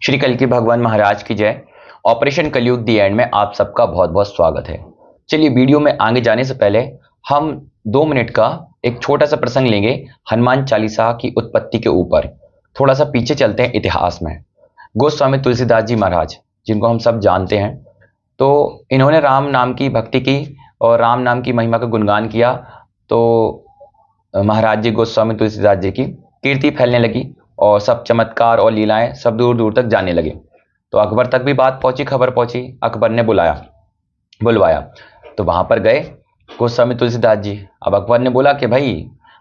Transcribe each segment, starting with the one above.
श्री कल्कि भगवान महाराज की जय। ऑपरेशन कलयुग दी एंड में आप सबका बहुत बहुत स्वागत है। चलिए वीडियो में आगे जाने से पहले हम 2 मिनट का एक छोटा सा प्रसंग लेंगे हनुमान चालीसा की उत्पत्ति के ऊपर। थोड़ा सा पीछे चलते हैं इतिहास में। गोस्वामी तुलसीदास जी महाराज जिनको हम सब जानते हैं, तो इन्होंने राम नाम की भक्ति की और राम नाम की महिमा का गुणगान किया। तो महाराज जी गोस्वामी तुलसीदास जी की कीर्ति फैलने लगी और सब चमत्कार और लीलाएं सब दूर दूर तक जाने लगे। तो अकबर तक भी बात पहुंची, खबर पहुंची। अकबर ने बुलवाया तो वहां पर गए गोस्वामी तुलसीदास जी। अब अकबर ने बोला कि भाई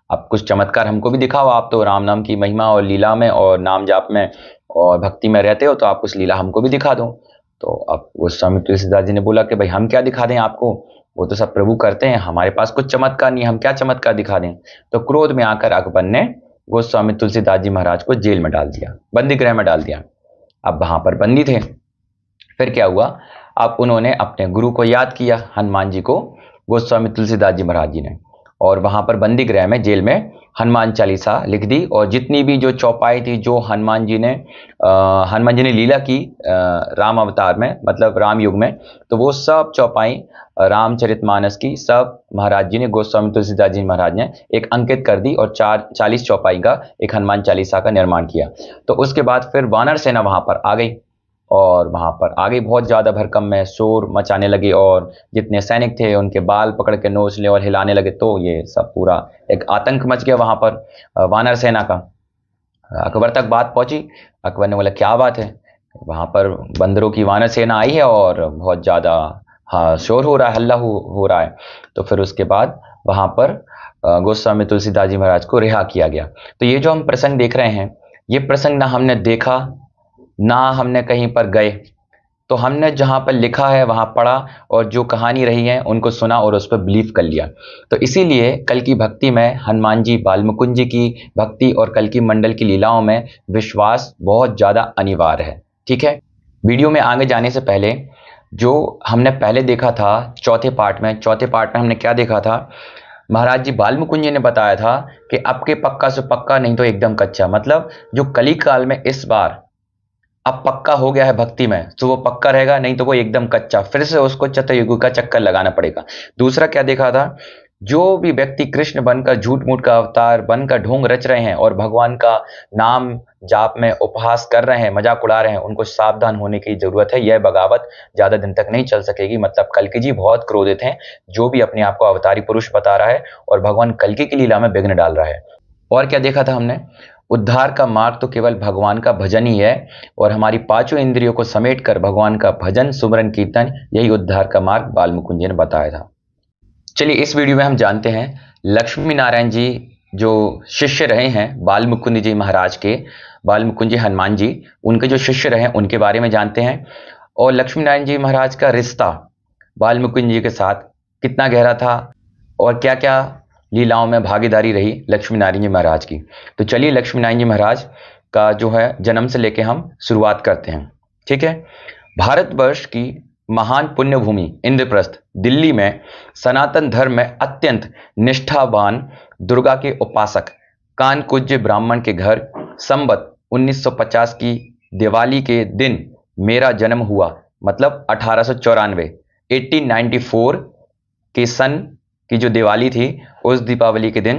अब कुछ चमत्कार हमको भी दिखाओ, आप तो राम नाम की महिमा और लीला में और नाम जाप में और भक्ति में रहते हो, तो आप कुछ लीला हमको भी दिखा दो। तो अब गोस्वामी तुलसीदास जी ने बोला कि भाई हम क्या दिखा दें आपको, वो तो सब प्रभु करते हैं, हमारे पास कुछ चमत्कार नहीं, हम क्या चमत्कार दिखा दें। तो क्रोध में आकर अकबर ने गोस्वामी तुलसीदास जी महाराज को जेल में डाल दिया, बंदी गृह में डाल दिया। अब वहां पर बंदी थे। फिर क्या हुआ, अब उन्होंने अपने गुरु को याद किया, हनुमान जी को, गोस्वामी तुलसीदास जी महाराज जी ने, और वहां पर बंदी गृह में जेल में हनुमान चालीसा लिख दी। और जितनी भी जो चौपाई थी जो हनुमान जी ने लीला की राम अवतार में, मतलब राम युग में, तो वो सब चौपाई रामचरितमानस की सब महाराज जी ने, गोस्वामी तुलसीदास जी महाराज ने एक अंकित कर दी और 40 चौपाई का एक हनुमान चालीसा का निर्माण किया। तो उसके बाद फिर वानर सेना वहां पर आ गई और वहां पर आगे बहुत ज्यादा भरकम में शोर मचाने लगे और जितने सैनिक थे उनके बाल पकड़ के नोच ले और हिलाने लगे। तो ये सब पूरा एक आतंक मच गया वहां पर वानर सेना का। अकबर तक बात पहुंची। अकबर ने बोला क्या बात है, वहां पर बंदरों की वानर सेना आई है और बहुत ज्यादा शोर हो रहा है, हल्ला हो रहा है। तो फिर उसके बाद वहां पर गोस्वामी तुलसीदास जी महाराज को रिहा किया गया। तो ये जो हम प्रसंग देख रहे हैं, ये प्रसंग ना हमने देखा ना हमने कहीं पर गए, तो हमने जहां पर लिखा है वहां पढ़ा और जो कहानी रही है उनको सुना और उस पर बिलीव कर लिया। तो इसीलिए कल की भक्ति में हनुमान जी बालमुकुंद जी की भक्ति और कल की मंडल की लीलाओं में विश्वास बहुत ज्यादा अनिवार्य है। ठीक है, वीडियो में आगे जाने से पहले जो हमने पहले देखा था चौथे पार्ट में हमने क्या देखा था, महाराज जी बालमुकुंद जी ने बताया था कि अब के पक्का से पक्का नहीं तो एकदम कच्चा। मतलब जो कली काल में इस बार अब पक्का हो गया है भक्ति में, तो वो पक्का रहेगा, नहीं तो वो एकदम कच्चा, फिर से उसको चतुर्युग का चक्कर लगाना पड़ेगा। दूसरा क्या देखा था, जो भी व्यक्ति कृष्ण बनकर झूठ मूठ का अवतार बनकर ढोंग रच रहे हैं और भगवान का नाम जाप में उपहास कर रहे हैं, मजाक उड़ा रहे हैं, उनको सावधान होने की जरूरत है। यह बगावत ज्यादा दिन तक नहीं चल सकेगी। मतलब कल्कि जी बहुत क्रोधित हैं, जो भी अपने आप को अवतारी पुरुष बता रहा है और भगवान कल्कि की लीला में विघ्न डाल रहा है। और क्या देखा था हमने, उद्धार का मार्ग तो केवल भगवान का भजन ही है और हमारी पांचों इंद्रियों को समेटकर भगवान का भजन सुमरन कीर्तन, यही उद्धार का मार्ग बालमुकुंद जी ने बताया था। चलिए इस वीडियो में हम जानते हैं लक्ष्मी नारायण जी जो शिष्य रहे हैं बालमुकुंद जी महाराज के, बालमुकुंद जी हनुमान जी उनके जो शिष्य रहे उनके बारे में जानते हैं। और लक्ष्मी नारायण जी महाराज का रिश्ता बालमुकुंद जी के साथ कितना गहरा था और क्या क्या लीलाओं में भागीदारी रही लक्ष्मी नारायण जी महाराज की। तो चलिए लक्ष्मी नारायण जी महाराज का जो है जन्म से लेके हम शुरुआत करते हैं। ठीक है, भारतवर्ष की महान पुण्य भूमि इंद्रप्रस्थ दिल्ली में सनातन धर्म में अत्यंत निष्ठावान दुर्गा के उपासक कानकुज्य ब्राह्मण के घर संवत 1950 की दिवाली के दिन मेरा जन्म हुआ। मतलब 1894 1894 के सन की जो दिवाली थी उस दीपावली के दिन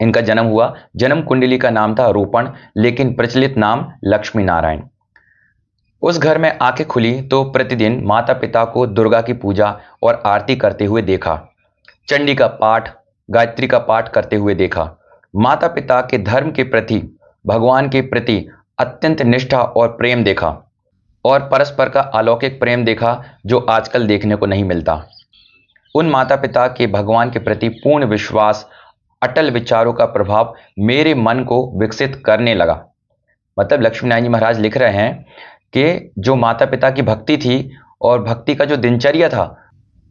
इनका जन्म हुआ। जन्म कुंडली का नाम था रूपण, लेकिन प्रचलित नाम लक्ष्मी नारायण। उस घर में आंखें खुली तो प्रतिदिन माता पिता को दुर्गा की पूजा और आरती करते हुए देखा, चंडी का पाठ गायत्री का पाठ करते हुए देखा। माता पिता के धर्म के प्रति भगवान के प्रति अत्यंत निष्ठा और प्रेम देखा और परस्पर का अलौकिक प्रेम देखा जो आजकल देखने को नहीं मिलता। उन माता पिता के भगवान के प्रति पूर्ण विश्वास अटल विचारों का प्रभाव मेरे मन को विकसित करने लगा। मतलब लक्ष्मी नारायण जी महाराज लिख रहे हैं कि जो माता पिता की भक्ति थी और भक्ति का जो दिनचर्या था,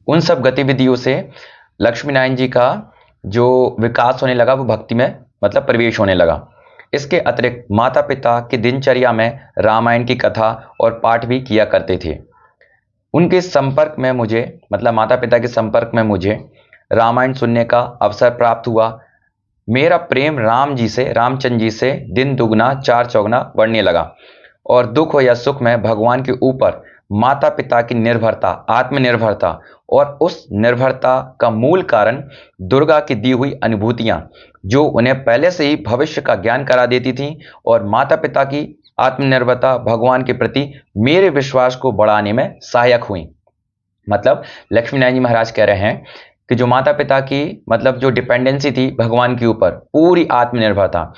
उन सब गतिविधियों से लक्ष्मी नारायण जी का जो विकास होने लगा वो भक्ति में मतलब प्रवेश होने लगा। इसके अतिरिक्त माता पिता की दिनचर्या में रामायण की कथा और पाठ भी किया करते थे। उनके संपर्क में मुझे, मतलब माता पिता के संपर्क में मुझे रामायण सुनने का अवसर प्राप्त हुआ। मेरा प्रेम रामचंद्र जी से दिन दुगना चार चौगुना बढ़ने लगा। और दुख हो या सुख में भगवान के ऊपर माता पिता की निर्भरता, आत्मनिर्भरता और उस निर्भरता का मूल कारण दुर्गा की दी हुई अनुभूतियां, जो उन्हें पहले से ही भविष्य का ज्ञान करा देती थीं, और माता पिता की आत्मनिर्भरता भगवान के प्रति मेरे विश्वास को बढ़ाने में सहायक हुई। मतलब लक्ष्मी नारायण जी महाराज कह रहे हैं कि जो माता पिता की मतलब जो डिपेंडेंसी थी भगवान के ऊपर, पूरी आत्मनिर्भरता,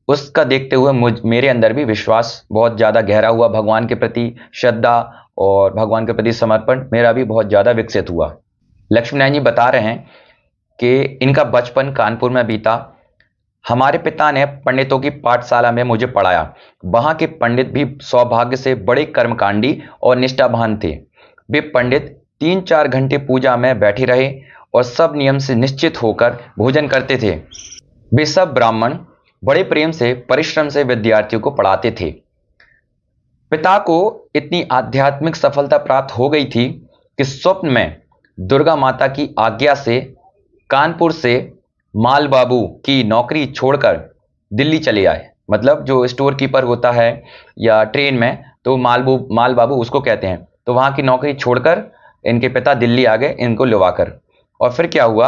उसका देखते हुए मेरे अंदर भी विश्वास बहुत ज़्यादा गहरा हुआ, भगवान के प्रति श्रद्धा और भगवान के प्रति समर्पण मेरा भी बहुत ज़्यादा विकसित हुआ। लक्ष्मी नारायण जी बता रहे हैं कि इनका बचपन कानपुर में बीता। हमारे पिता ने पंडितों की पाठशाला में मुझे पढ़ाया। वहाँ के पंडित भी सौभाग्य से बड़े कर्मकांडी और निष्ठावान थे। वे पंडित 3-4 घंटे पूजा में बैठे रहे और सब नियम से निश्चित होकर भोजन करते थे। वे सब ब्राह्मण बड़े प्रेम से, परिश्रम से विद्यार्थियों को पढ़ाते थे। पिता को इतनी आध्यात्मिक सफलता प्राप्त हो गई थी कि स्वप्न में दुर्गा माता की आज्ञा से कानपुर से माल बाबू की नौकरी छोड़कर दिल्ली चले आए। मतलब जो स्टोर कीपर होता है या ट्रेन में, तो माल बाबू उसको कहते हैं। तो वहाँ की नौकरी छोड़कर इनके पिता दिल्ली आ गए इनको लुभाकर। और फिर क्या हुआ,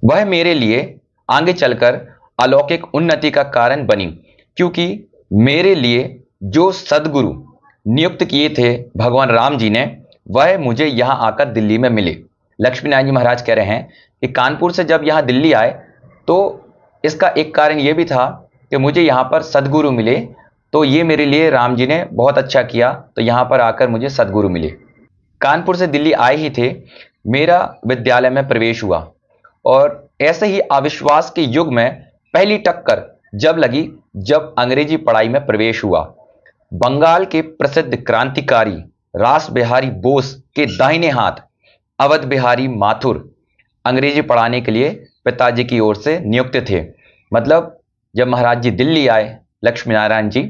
वह मेरे लिए आगे चलकर अलौकिक उन्नति का कारण बनी, क्योंकि मेरे लिए जो सदगुरु नियुक्त किए थे भगवान राम जी ने, वह मुझे यहाँ आकर दिल्ली में मिले। लक्ष्मी नारायण जी महाराज कह रहे हैं कि कानपुर से जब यहाँ दिल्ली आए तो इसका एक कारण ये भी था कि मुझे यहाँ पर सदगुरु मिले, तो ये मेरे लिए राम जी ने बहुत अच्छा किया, तो यहाँ पर आकर मुझे सदगुरु मिले। कानपुर से दिल्ली आए ही थे, मेरा विद्यालय में प्रवेश हुआ और ऐसे ही अविश्वास के युग में पहली टक्कर जब लगी, जब अंग्रेजी पढ़ाई में प्रवेश हुआ। बंगाल के प्रसिद्ध क्रांतिकारी रास बिहारी बोस के दाहिने हाथ अवध बिहारी माथुर अंग्रेजी पढ़ाने के लिए पिताजी की ओर से नियुक्त थे। मतलब जब महाराज जी दिल्ली आए लक्ष्मी नारायण जी,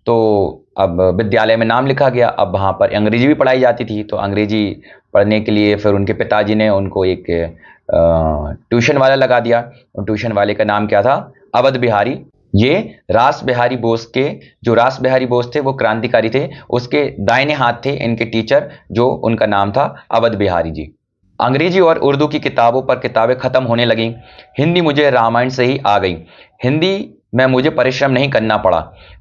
तो अब विद्यालय में नाम लिखा गया। अब वहाँ पर अंग्रेजी भी पढ़ाई जाती थी, तो अंग्रेजी पढ़ने के लिए फिर उनके पिताजी ने उनको एक ट्यूशन वाला लगा दिया। ट्यूशन वाले का नाम क्या था, अवध बिहारी। ये रास बिहारी बोस के, जो रास बिहारी बोस थे वो क्रांतिकारी थे, उसके दाहिने हाथ थे इनके टीचर, जो उनका नाम था अवध बिहारी जी। अंग्रेजी और उर्दू की किताबों पर किताबें खत्म होने लगी। हिंदी मुझे रामायण से ही आ गई। हिंदी में मुझे परिश्रम नहीं करना पड़ा।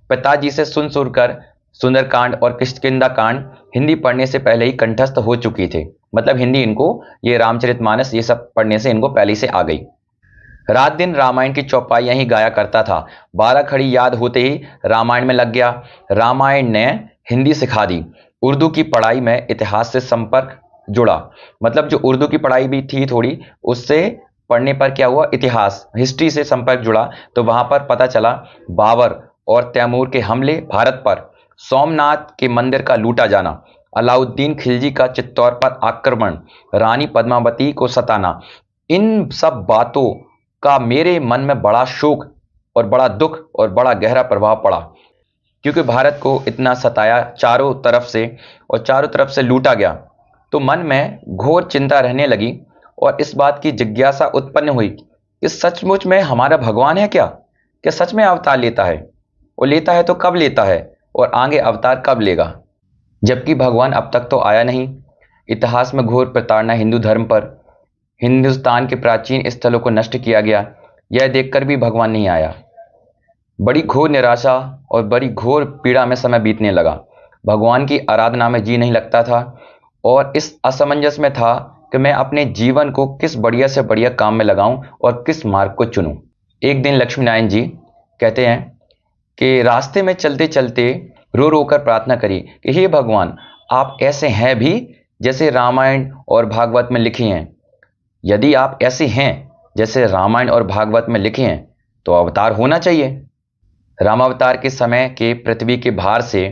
पिताजी से सुन कर सुंदरकांड और किष्किंधा कांड हिंदी पढ़ने से पहले ही कंठस्थ हो चुकी थे। मतलब हिंदी इनको, ये रामचरितमानस ये सब पढ़ने से इनको पहले से आ गई। रात दिन रामायण की चौपाइयां ही गाया करता था। 12 खड़ी याद होते ही रामायण में लग गया। रामायण ने हिंदी सिखा दी। उर्दू की पढ़ाई में इतिहास से संपर्क जुड़ा। मतलब जो उर्दू की पढ़ाई भी थी थोड़ी, उससे पढ़ने पर क्या हुआ, इतिहास, हिस्ट्री से संपर्क जुड़ा। तो वहां पर पता चला बाबर और तैमूर के हमले भारत पर, सोमनाथ के मंदिर का लूटा जाना, अलाउद्दीन खिलजी का चित्तौड़ पर आक्रमण, रानी पद्मावती को सताना, इन सब बातों का मेरे मन में बड़ा शोक और बड़ा दुख और बड़ा गहरा प्रभाव पड़ा। क्योंकि भारत को इतना सताया चारों तरफ से और चारों तरफ से लूटा गया, तो मन में घोर चिंता रहने लगी और इस बात की जिज्ञासा उत्पन्न हुई कि सचमुच में हमारा भगवान है क्या? क्या सच में अवतार लेता है? और लेता है तो कब लेता है और आगे अवतार कब लेगा? जबकि भगवान अब तक तो आया नहीं। इतिहास में घोर प्रताड़ना हिंदू धर्म पर, हिंदुस्तान के प्राचीन स्थलों को नष्ट किया गया, यह देखकर भी भगवान नहीं आया। बड़ी घोर निराशा और बड़ी घोर पीड़ा में समय बीतने लगा। भगवान की आराधना में जी नहीं लगता था और इस असमंजस में था कि मैं अपने जीवन को किस बढ़िया से बढ़िया काम में लगाऊं और किस मार्ग को चुनूं। एक दिन लक्ष्मी नारायण जी कहते हैं कि रास्ते में चलते चलते रो रो कर प्रार्थना करी कि हे भगवान, आप ऐसे हैं भी जैसे रामायण और भागवत में लिखे हैं। यदि आप ऐसे हैं जैसे रामायण और भागवत में लिखे हैं, तो अवतार होना चाहिए। रामावतार के समय के पृथ्वी के भार से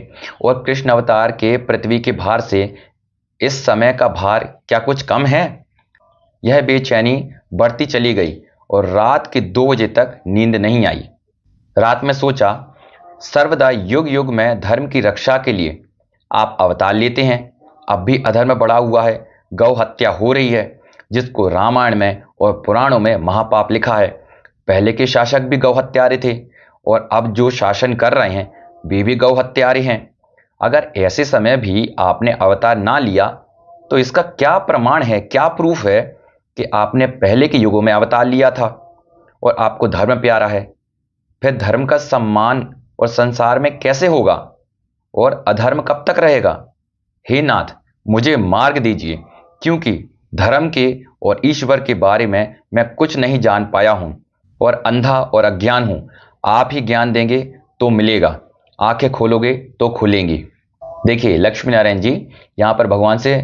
और कृष्ण अवतार के पृथ्वी के भार से इस समय का भार क्या कुछ कम है? यह बेचैनी बढ़ती चली गई और रात के 2 बजे तक नींद नहीं आई। रात में सोचा, सर्वदा युग युग में धर्म की रक्षा के लिए आप अवतार लेते हैं। अब भी अधर्म बढ़ा हुआ है, गौ हत्या हो रही है, जिसको रामायण में और पुराणों में महापाप लिखा है। पहले के शासक भी गौ हत्यारे थे और अब जो शासन कर रहे हैं वे भी गौ हत्यारे हैं। अगर ऐसे समय भी आपने अवतार ना लिया तो इसका क्या प्रमाण है, क्या प्रूफ है कि आपने पहले के युगों में अवतार लिया था और आपको धर्म प्यारा है? फिर धर्म का सम्मान और संसार में कैसे होगा और अधर्म कब तक रहेगा? हे नाथ, मुझे मार्ग दीजिए, क्योंकि धर्म के और ईश्वर के बारे में मैं कुछ नहीं जान पाया हूं और अंधा और अज्ञान हूं। आप ही ज्ञान देंगे तो मिलेगा, आंखें खोलोगे तो खुलेंगी। देखिए लक्ष्मी नारायण जी यहाँ पर भगवान से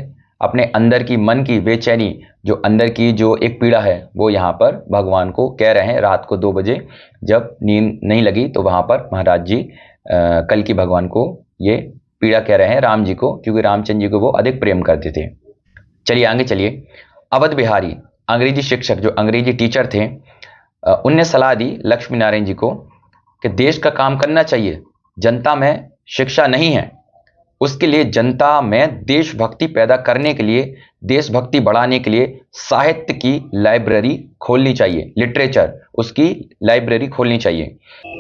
अपने अंदर की मन की बेचैनी, जो अंदर की जो एक पीड़ा है, वो यहाँ पर भगवान को कह रहे हैं। रात को 2 बजे जब नींद नहीं लगी तो वहाँ पर महाराज जी कल की भगवान को ये पीड़ा कह रहे हैं, राम जी को, क्योंकि रामचंद्र जी को वो अधिक प्रेम करते थे। चलिए आगे चलिए। अवध बिहारी अंग्रेजी शिक्षक, जो अंग्रेजी टीचर थे, उनने सलाह दी लक्ष्मी नारायण जी को कि देश का काम करना चाहिए, जनता में शिक्षा नहीं है, उसके लिए जनता में देशभक्ति पैदा करने के लिए, देशभक्ति बढ़ाने के लिए साहित्य की लाइब्रेरी खोलनी चाहिए, लिटरेचर उसकी लाइब्रेरी खोलनी चाहिए।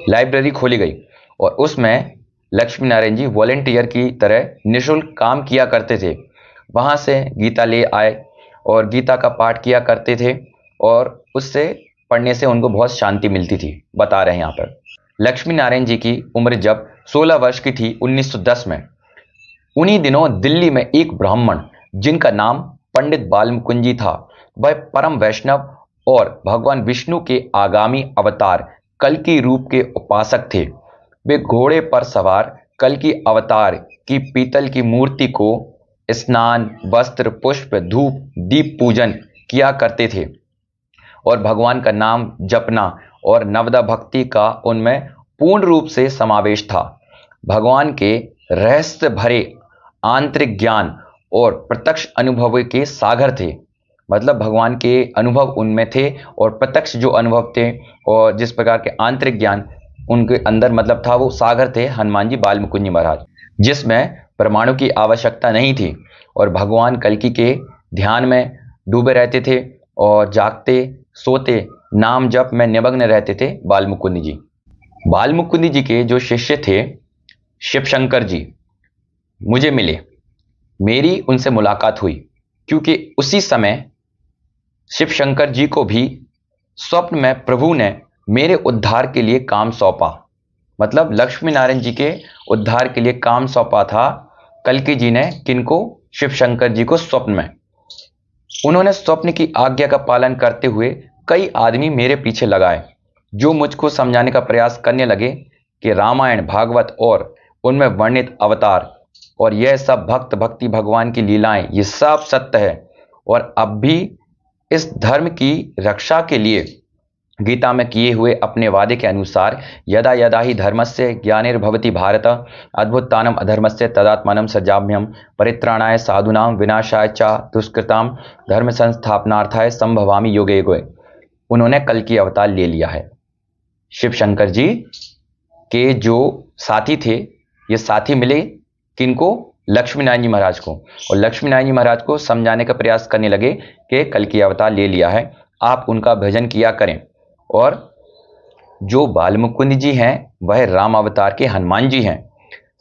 लाइब्रेरी खोली गई और उसमें लक्ष्मी नारायण जी वॉलेंटियर की तरह निःशुल्क काम किया करते थे। वहाँ से गीता ले आए और गीता का पाठ किया करते थे और उससे पढ़ने से उनको बहुत शांति मिलती थी, बता रहे हैं यहाँ पर। लक्ष्मी नारायण जी की उम्र जब 16 वर्ष की थी 1910 में, उन्हीं दिनों दिल्ली में एक ब्राह्मण जिनका नाम पंडित बालमुकुंद जी था, वह परम वैष्णव और भगवान विष्णु के आगामी अवतार कल्कि रूप के उपासक थे। वे घोड़े पर सवार कल्कि अवतार की पीतल की मूर्ति को स्नान, वस्त्र, पुष्प, धूप, दीप पूजन किया करते थे और भगवान का नाम जपना और नवदा भक्ति का उनमें पूर्ण रूप से समावेश था। भगवान के रहस्य भरे आंतरिक ज्ञान और प्रत्यक्ष अनुभव के सागर थे। मतलब भगवान के अनुभव उनमें थे और प्रत्यक्ष जो अनुभव थे और जिस प्रकार के आंतरिक ज्ञान उनके अंदर मतलब था, वो सागर थे हनुमान जी बालमुकुंद जी महाराज, जिसमें परमाणु की आवश्यकता नहीं थी और भगवान कल्कि के ध्यान में डूबे रहते थे और जागते सोते नाम जप में निमग्न रहते थे बालमुकुंद जी। बालमुकुंद जी के जो शिष्य थे शिवशंकर जी मुझे मिले, मेरी उनसे मुलाकात हुई, क्योंकि उसी समय शिवशंकर जी को भी स्वप्न में प्रभु ने मेरे उद्धार के लिए काम सौंपा। मतलब लक्ष्मी नारायण जी के उद्धार के लिए काम सौंपा था कल्कि जी ने, किनको? शिवशंकर जी को स्वप्न में। उन्होंने स्वप्न की आज्ञा का पालन करते हुए कई आदमी मेरे पीछे लगाए, जो मुझको समझाने का प्रयास करने लगे कि रामायण, भागवत और उनमें वर्णित अवतार और यह सब भक्त भक्ति भगवान की लीलाएं, ये सब सत्य है और अब भी इस धर्म की रक्षा के लिए गीता में किए हुए अपने वादे के अनुसार यदा यदा ही धर्मस्य ग्लानिर्भवति भारत अद्भुतानम अधर्मस्य तदात्मानं सृजाम्यहम् परित्राणाय साधूनां विनाशाय च दुष्कृतां धर्म संस्थापनार्थाय संभवामि युगे युगे। उन्होंने कल्कि अवतार ले लिया है। शिव शंकर जी के जो साथी थे, ये साथी मिले किनको? लक्ष्मी नारायण जी महाराज को, और लक्ष्मी नारायण जी महाराज को समझाने का प्रयास करने लगे कि कल्कि अवतार ले लिया है, आप उनका भजन किया करें। और जो बालमुकुंद जी हैं वह राम अवतार के हनुमान जी हैं।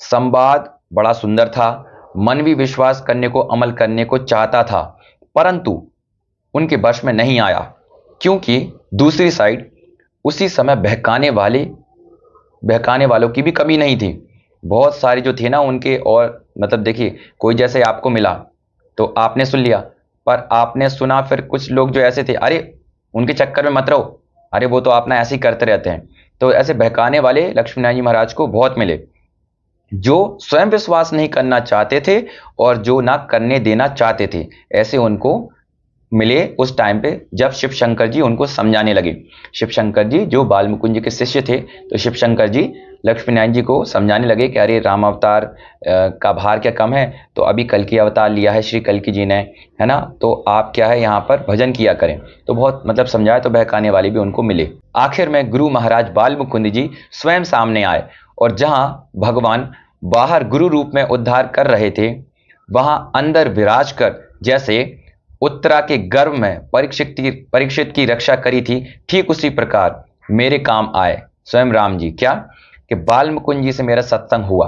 संवाद बड़ा सुंदर था, मन भी विश्वास करने को, अमल करने को चाहता था, परंतु उनके वश में नहीं आया, क्योंकि दूसरी साइड उसी समय बहकाने वालों की भी कमी नहीं थी। बहुत सारे जो थे ना उनके, और मतलब देखिए कोई जैसे आपको मिला तो आपने सुन लिया, पर आपने सुना फिर कुछ लोग जो ऐसे थे, अरे उनके चक्कर में मत रहो, अरे वो तो अपना ऐसे ही करते रहते हैं। तो ऐसे बहकाने वाले लक्ष्मी नारायण जी महाराज को बहुत मिले, जो स्वयं विश्वास नहीं करना चाहते थे और जो ना करने देना चाहते थे, ऐसे उनको मिले उस टाइम पे जब शिव शंकर जी उनको समझाने लगे। शिव शंकर जी जो बालमुकुंद जी के शिष्य थे, तो शिव शंकर जी लक्ष्मी नारायण जी को समझाने लगे कि अरे राम अवतार का भार क्या कम है, तो अभी कल्कि अवतार लिया है श्री कल्कि जी ने, है ना, तो आप क्या है यहाँ पर भजन किया करें। तो बहुत मतलब समझाए, तो बहकाने वाले भी उनको मिले। आखिर में गुरु महाराज बालमुकुंद जी स्वयं सामने आए और जहाँ भगवान बाहर गुरु रूप में उद्धार कर रहे थे, वहां अंदर विराज कर जैसे उत्तरा के गर्भ में परीक्षित की रक्षा करी थी, ठीक उसी प्रकार मेरे काम आए स्वयं राम जी। क्या? कि बालमुकुंद जी से मेरा सत्संग हुआ,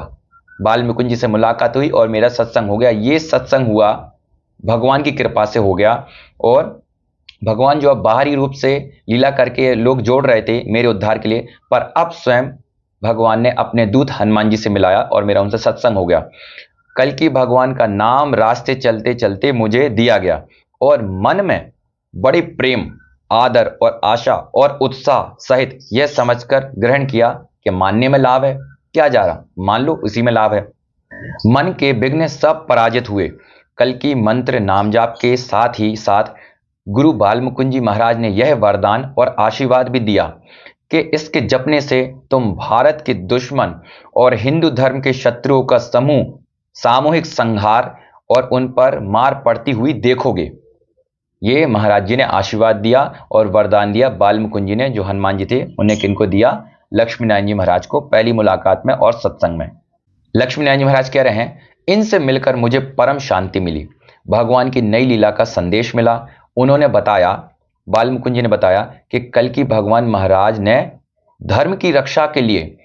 बाल मुकुंद जी से मुलाकात हुई और मेरा सत्संग हो गया। ये सत्संग हुआ भगवान की कृपा से हो गया, और भगवान जो अब बाहरी रूप से लीला करके लोग जोड़ रहे थे मेरे उद्धार के लिए, पर अब स्वयं भगवान ने अपने दूत हनुमान जी से मिलाया और मेरा उनसे सत्संग हो गया। कल की भगवान का नाम रास्ते चलते चलते मुझे दिया गया, और मन में बड़ी प्रेम, आदर और आशा और उत्साह सहित यह समझकर ग्रहण किया कि मानने में लाभ है, क्या जा रहा, मान लो उसी में लाभ है। मन के विघ्न सब पराजित हुए। कल की मंत्र नाम जाप के साथ ही साथ गुरु बाल मुकुंद जी महाराज ने यह वरदान और आशीर्वाद भी दिया कि इसके जपने से तुम भारत के दुश्मन और हिंदू धर्म के शत्रुओं का समूह सामूहिक संहार और उन पर मार पड़ती हुई देखोगे। ये महाराज जी ने आशीर्वाद दिया और वरदान दिया बाल मुकुंद जी ने, जो हनुमान जी थे उन्हें किनको दिया, लक्ष्मी नारायण जी महाराज को, पहली मुलाकात में और सत्संग में। लक्ष्मी नारायण जी महाराज कह रहे हैं, इनसे मिलकर मुझे परम शांति मिली, भगवान की नई लीला का संदेश मिला। उन्होंने बताया, बाल मुकुंद जी ने बताया कि कल की भगवान महाराज ने धर्म की रक्षा के लिए,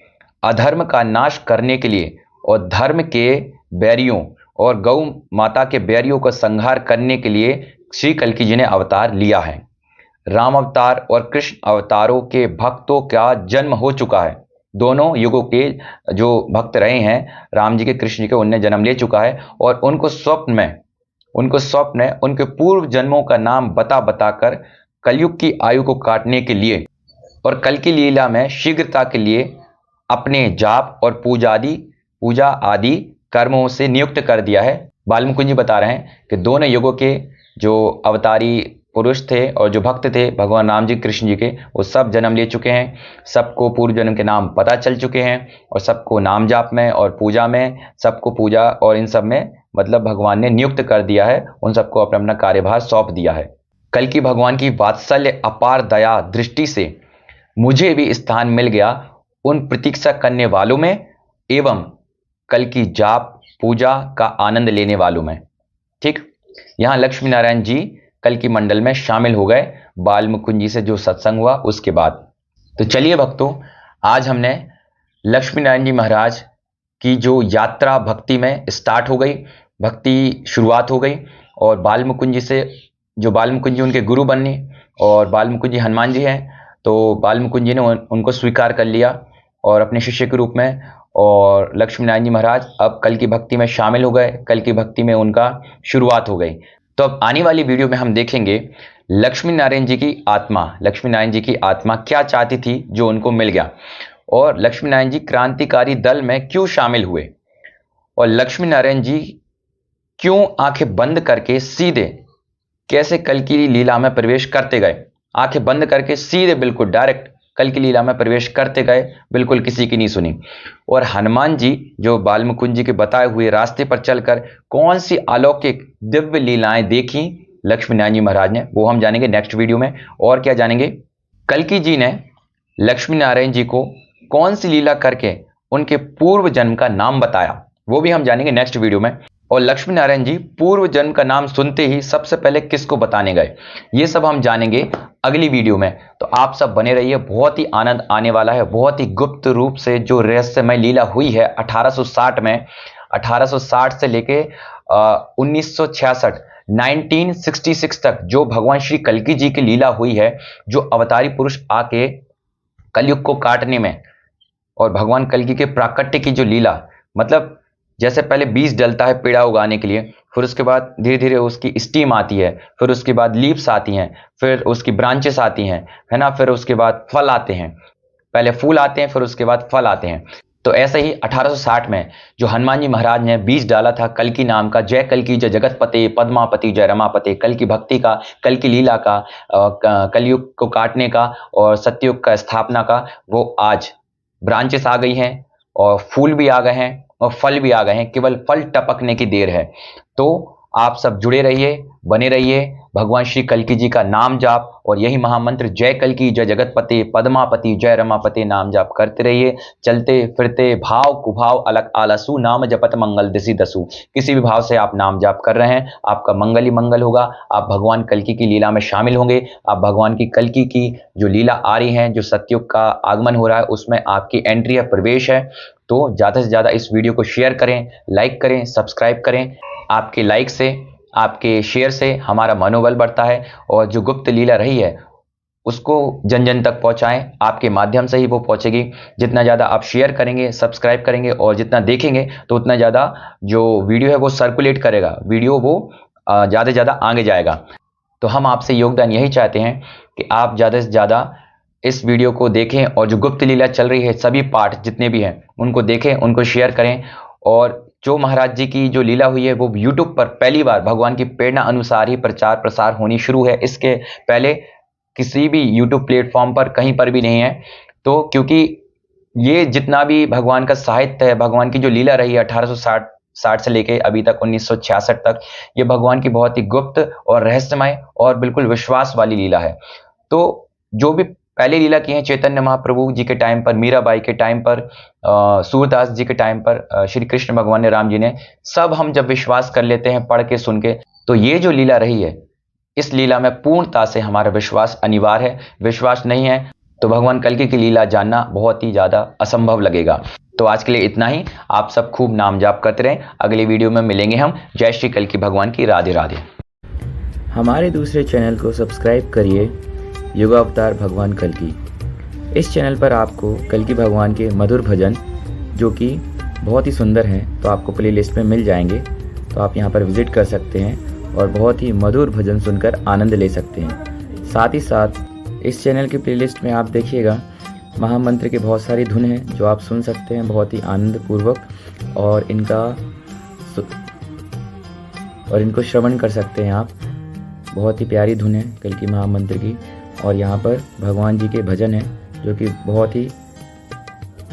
अधर्म का नाश करने के लिए और धर्म के बैरियों और गौ माता के बैरियों का संहार करने के लिए श्री कल्कि जी ने अवतार लिया है। राम अवतार और कृष्ण अवतारों के भक्तों का जन्म हो चुका है। दोनों युगों के जो भक्त रहे हैं राम जी के, कृष्ण जी के, उनने जन्म ले चुका है, और उनको स्वप्न में उनके पूर्व जन्मों का नाम बता बताकर कलयुग की आयु को काटने के लिए और कल की लीला में शीघ्रता के लिए अपने जाप और पूजा आदि कर्मों से नियुक्त कर दिया है। बाल मुकुंद जी बता रहे हैं कि दोनों युगों के जो अवतारी पुरुष थे और जो भक्त थे भगवान राम जी, कृष्ण जी के, वो सब जन्म ले चुके हैं, सबको पूर्व जन्म के नाम पता चल चुके हैं, और सबको नाम जाप में और पूजा में, सबको पूजा और इन सब में मतलब भगवान ने नियुक्त कर दिया है, उन सबको अपना अपना कार्यभार सौंप दिया है। कल की भगवान की वात्सल्य अपार दया दृष्टि से मुझे भी स्थान मिल गया उन प्रतीक्षा करने वालों में एवं कल की जाप पूजा का आनंद लेने वालों में। ठीक, यहां लक्ष्मी नारायण जी कल की मंडल में शामिल हो गए बाल मुकुंद जी से जो सत्संग हुआ उसके बाद। तो चलिए भक्तों, आज हमने लक्ष्मी नारायण जी महाराज की जो यात्रा भक्ति में स्टार्ट हो गई, भक्ति शुरुआत हो गई, और बाल मुकुंद जी से, जो बाल मुकुंद जी उनके गुरु बने और बाल मुकुंद जी हनुमान जी हैं, तो बाल मुकुंद जी ने उनको स्वीकार कर लिया और अपने शिष्य के रूप में, और लक्ष्मी नारायण जी महाराज अब कल की भक्ति में शामिल हो गए, कल की भक्ति में उनका शुरुआत हो गई। तो अब आने वाली वीडियो में हम देखेंगे लक्ष्मी नारायण जी की आत्मा क्या चाहती थी जो उनको मिल गया, और लक्ष्मी नारायण जी क्रांतिकारी दल में क्यों शामिल हुए, और लक्ष्मी नारायण जी क्यों आंखें बंद करके सीधे कैसे कल की लीला में प्रवेश करते गए, आंखें बंद करके सीधे बिल्कुल डायरेक्ट कल की लीला में प्रवेश करते गए, बिल्कुल किसी की नहीं सुनी। और हनुमान जी जो बाल मुकुंद जी के बताए हुए रास्ते पर चलकर कौन सी अलौकिक दिव्य लीलाएं देखी लक्ष्मी नारायण जी महाराज ने, वो हम जानेंगे नेक्स्ट वीडियो में। और क्या जानेंगे, कल्कि जी ने लक्ष्मी नारायण जी को कौन सी लीला करके उनके पूर्व जन्म का नाम बताया, वो भी हम जानेंगे नेक्स्ट वीडियो में। और लक्ष्मी नारायण जी पूर्व जन्म का नाम सुनते ही सबसे पहले किसको बताने गए, ये सब हम जानेंगे अगली वीडियो में। तो आप सब बने रहिए, बहुत ही आनंद आने वाला है। बहुत ही गुप्त रूप से जो रहस्यमय लीला हुई है 1860 में, 1860 से लेके 1966 1966 तक जो भगवान श्री कल्कि जी की लीला हुई है, जो अवतारी पुरुष आके कलयुग को काटने में, और भगवान कल्कि के प्राकट्य की जो लीला, मतलब जैसे पहले बीज डलता है पेड़ा उगाने के लिए, फिर उसके बाद धीरे धीरे उसकी स्टीम आती है, फिर उसके बाद लीव्स आती हैं, फिर उसकी ब्रांचेस आती हैं, है ना, फिर उसके बाद फल आते हैं, पहले फूल आते हैं फिर उसके बाद फल आते हैं। तो ऐसे ही 1860 में जो हनुमान जी महाराज ने बीज डाला था कल्कि नाम का, जय कल्कि जय जगतपते पद्मापति जय रमापते, कल की भक्ति का, कल की लीला का, कलयुग को काटने का और सत्ययुग का स्थापना का, वो आज ब्रांचेस आ गई हैं और फूल भी आ गए हैं और फल भी आ गए हैं, केवल फल टपकने की देर है। तो आप सब जुड़े रहिए, बने रहिए। भगवान श्री कल्कि जी का नाम जाप और यही महामंत्र जय कल्कि जय जगतपते पद्मापति जय रमापति नाम जाप करते रहिए। चलते फिरते भाव कुभाव अलग आलसु नाम जपत मंगल दिशि दसु। किसी भी भाव से आप नाम जाप कर रहे हैं, आपका मंगल ही मंगल होगा। आप भगवान कल्कि की लीला में शामिल होंगे। आप भगवान की कल्कि की जो लीला आ रही है, जो सतयुग का आगमन हो रहा है, उसमें आपकी एंट्री है, प्रवेश है। तो ज़्यादा से ज़्यादा इस वीडियो को शेयर करें, लाइक करें, सब्सक्राइब करें। आपके लाइक से, आपके शेयर से हमारा मनोबल बढ़ता है और जो गुप्त लीला रही है उसको जन जन तक पहुंचाएं। आपके माध्यम से ही वो पहुंचेगी। जितना ज़्यादा आप शेयर करेंगे, सब्सक्राइब करेंगे और जितना देखेंगे तो उतना ज़्यादा जो वीडियो है वो सर्कुलेट करेगा, वीडियो वो ज़्यादा से ज़्यादा आगे जाएगा। तो हम आपसे योगदान यही चाहते हैं कि आप ज़्यादा से ज़्यादा इस वीडियो को देखें और जो गुप्त लीला चल रही है सभी पार्ट जितने भी हैं उनको देखें, उनको शेयर करें। और जो महाराज जी की जो लीला हुई है वो यूट्यूब पर पहली बार भगवान की प्रेरणा अनुसार ही प्रचार प्रसार होनी शुरू है। इसके पहले किसी भी यूट्यूब प्लेटफॉर्म पर कहीं पर भी नहीं है। तो क्योंकि ये जितना भी भगवान का साहित्य है, भगवान की जो लीला रही है 1860 से लेके अभी तक 1966 तक, ये भगवान की बहुत ही गुप्त और रहस्यमय और बिल्कुल विश्वास वाली लीला है। तो जो भी पहले लीला की है चैतन्य महाप्रभु जी के टाइम पर, मीराबाई के टाइम पर, सूरदास जी के टाइम पर, श्री कृष्ण भगवान ने, राम जी ने, सब हम जब विश्वास कर लेते हैं पढ़ के सुन के, तो ये जो लीला रही है इस लीला में पूर्णता से हमारा विश्वास अनिवार्य है। विश्वास नहीं है तो भगवान कल्कि की लीला जानना बहुत ही ज़्यादा असंभव लगेगा। तो आज के लिए इतना ही। आप सब खूब नाम जाप करते रहें। अगली वीडियो में मिलेंगे हम। जय श्री कल्कि भगवान की। राधे राधे। हमारे दूसरे चैनल को सब्सक्राइब करिए, युगावतार भगवान कल्कि। इस चैनल पर आपको कल्कि भगवान के मधुर भजन जो कि बहुत ही सुंदर हैं तो आपको प्लेलिस्ट में मिल जाएंगे। तो आप यहां पर विज़िट कर सकते हैं और बहुत ही मधुर भजन सुनकर आनंद ले सकते हैं। साथ ही साथ इस चैनल की प्लेलिस्ट में आप देखिएगा महामंत्र की बहुत सारी धुन हैं जो आप सुन सकते हैं बहुत ही आनंदपूर्वक, और इनको श्रवण कर सकते हैं आप। बहुत ही प्यारी धुन है कल्कि महामंत्र की। और यहाँ पर भगवान जी के भजन हैं जो कि बहुत ही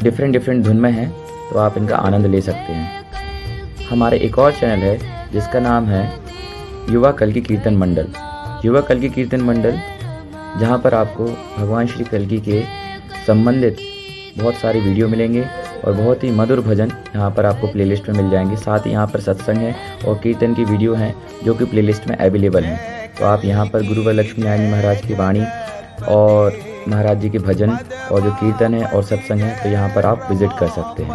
डिफरेंट धुन में हैं, तो आप इनका आनंद ले सकते हैं। हमारे एक और चैनल है जिसका नाम है युवा कल्कि कीर्तन मंडल। युवा कल्कि कीर्तन मंडल, जहाँ पर आपको भगवान श्री कल्कि के संबंधित बहुत सारे वीडियो मिलेंगे और बहुत ही मधुर भजन यहाँ पर आपको प्लेलिस्ट में मिल जाएंगे। साथ ही यहाँ पर सत्संग है और कीर्तन की वीडियो हैं जो कि प्लेलिस्ट में अवेलेबल हैं। तो आप यहाँ पर गुरु लक्ष्मी नारायण महाराज की वाणी और महाराज जी के भजन और जो कीर्तन है और सत्संग है, तो यहाँ पर आप विजिट कर सकते हैं।